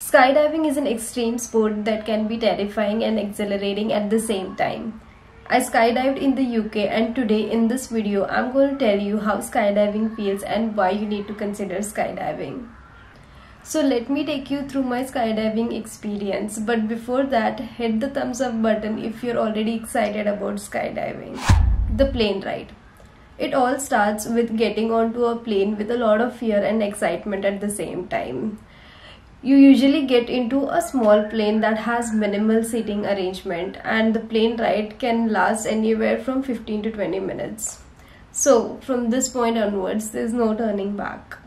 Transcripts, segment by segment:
Skydiving is an extreme sport that can be terrifying and exhilarating at the same time. I skydived in the UK, and today in this video I'm going to tell you how skydiving feels and why you need to consider skydiving. So let me take you through my skydiving experience, but before that hit the thumbs up button if you're already excited about skydiving. The plane ride. It all starts with getting onto a plane with a lot of fear and excitement at the same time. You usually get into a small plane that has minimal seating arrangement, and the plane ride can last anywhere from 15 to 20 minutes. So from this point onwards, there's no turning back.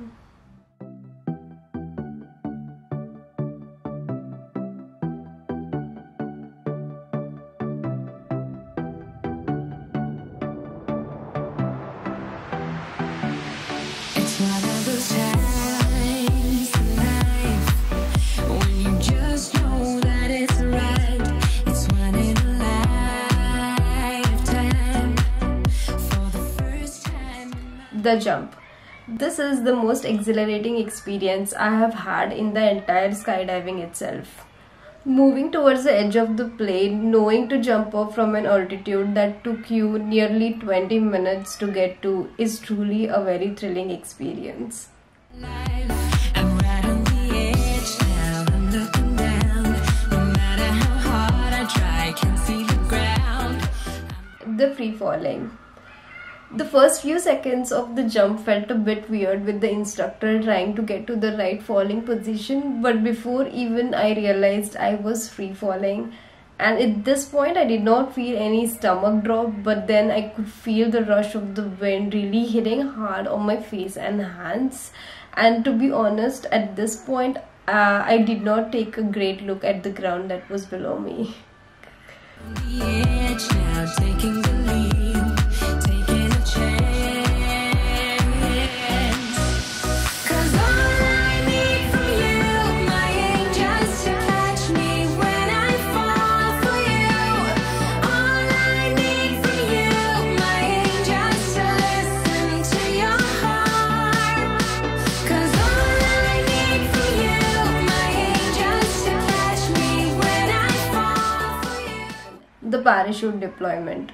The jump. This is the most exhilarating experience I have had in the entire skydiving itself. Moving towards the edge of the plane, knowing to jump off from an altitude that took you nearly 20 minutes to get to is truly a very thrilling experience. The free falling. The first few seconds of the jump felt a bit weird with the instructor trying to get to the right falling position, but before even I realized I was free falling, and at this point I did not feel any stomach drop, but then I could feel the rush of the wind really hitting hard on my face and hands. And to be honest, at this point I did not take a great look at the ground that was below me. The parachute deployment.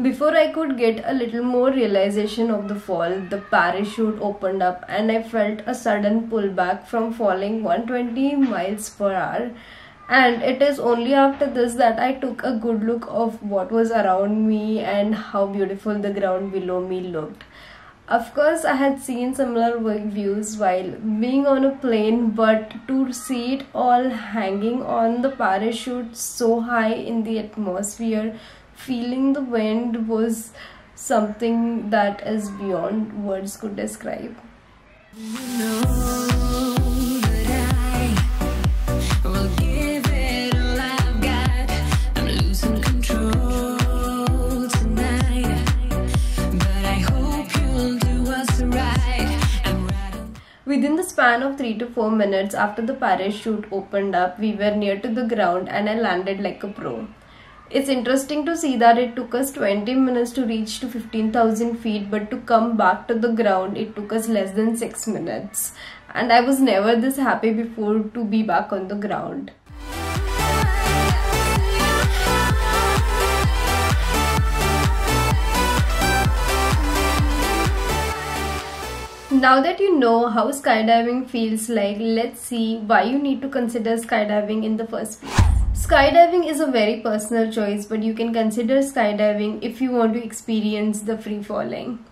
Before I could get a little more realization of the fall, the parachute opened up and I felt a sudden pullback from falling 120 miles per hour. And it is only after this that I took a good look of what was around me and how beautiful the ground below me looked. Of course, I had seen similar views while being on a plane, but to see it all hanging on the parachute so high in the atmosphere, feeling the wind, was something that is beyond words could describe. Within the span of 3 to 4 minutes after the parachute opened up, we were near to the ground and I landed like a pro. It's interesting to see that it took us 20 minutes to reach to 15,000 feet, but to come back to the ground, it took us less than 6 minutes. And I was never this happy before to be back on the ground. Now that you know how skydiving feels like, let's see why you need to consider skydiving in the first place. Skydiving is a very personal choice, but you can consider skydiving if you want to experience the free falling.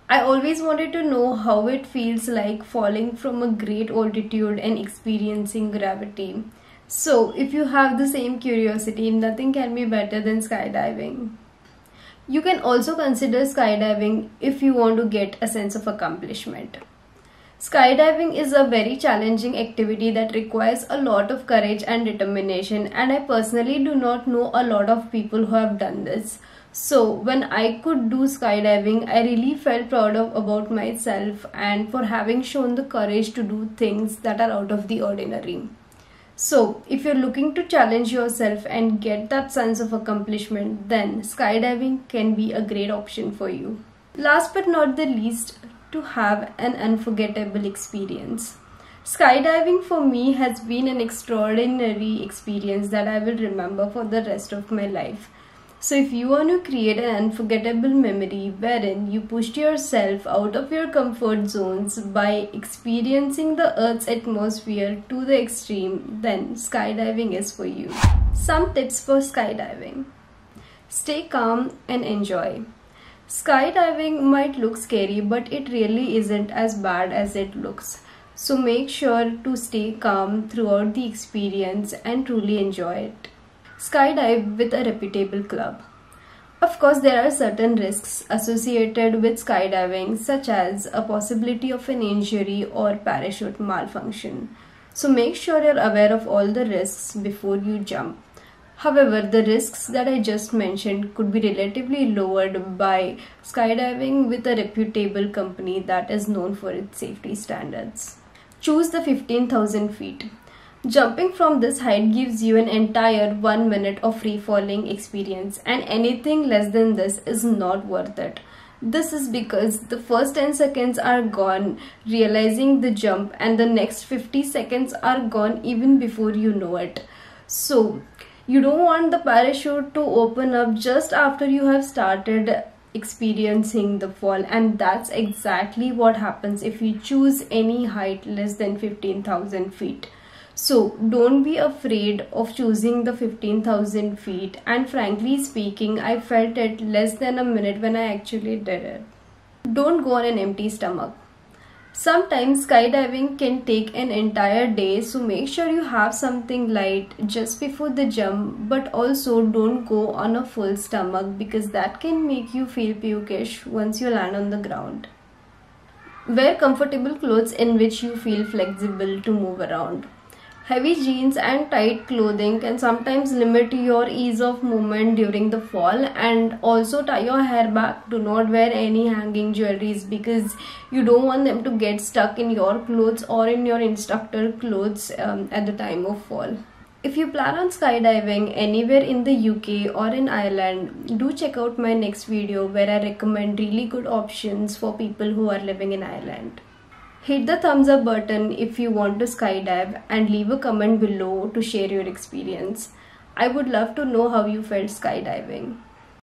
I always wanted to know how it feels like falling from a great altitude and experiencing gravity. So if you have the same curiosity, nothing can be better than skydiving. You can also consider skydiving if you want to get a sense of accomplishment. Skydiving is a very challenging activity that requires a lot of courage and determination, and I personally do not know a lot of people who have done this. So when I could do skydiving, I really felt proud about myself and for having shown the courage to do things that are out of the ordinary. So if you're looking to challenge yourself and get that sense of accomplishment, then skydiving can be a great option for you. Last but not the least, to have an unforgettable experience. Skydiving for me has been an extraordinary experience that I will remember for the rest of my life. So if you want to create an unforgettable memory wherein you pushed yourself out of your comfort zones by experiencing the Earth's atmosphere to the extreme, then skydiving is for you. Some tips for skydiving. Stay calm and enjoy. Skydiving might look scary, but it really isn't as bad as it looks. So make sure to stay calm throughout the experience and truly enjoy it. Skydive with a reputable club. Of course, there are certain risks associated with skydiving, such as a possibility of an injury or parachute malfunction. So make sure you're aware of all the risks before you jump. However, the risks that I just mentioned could be relatively lowered by skydiving with a reputable company that is known for its safety standards. Choose the 15,000 feet. Jumping from this height gives you an entire 1 minute of free falling experience, and anything less than this is not worth it. This is because the first 10 seconds are gone realizing the jump, and the next 50 seconds are gone even before you know it. So, you don't want the parachute to open up just after you have started experiencing the fall, and that's exactly what happens if you choose any height less than 15,000 feet. So don't be afraid of choosing the 15,000 feet, and frankly speaking, I felt it less than a minute when I actually did it. Don't go on an empty stomach. Sometimes skydiving can take an entire day, so make sure you have something light just before the jump, but also don't go on a full stomach because that can make you feel pukish once you land on the ground. Wear comfortable clothes in which you feel flexible to move around. Heavy jeans and tight clothing can sometimes limit your ease of movement during the fall, and also tie your hair back. Do not wear any hanging jewelries because you don't want them to get stuck in your clothes or in your instructor clothes at the time of fall. If you plan on skydiving anywhere in the UK or in Ireland, do check out my next video where I recommend really good options for people who are living in Ireland. Hit the thumbs up button if you want to skydive, and leave a comment below to share your experience. I would love to know how you felt skydiving.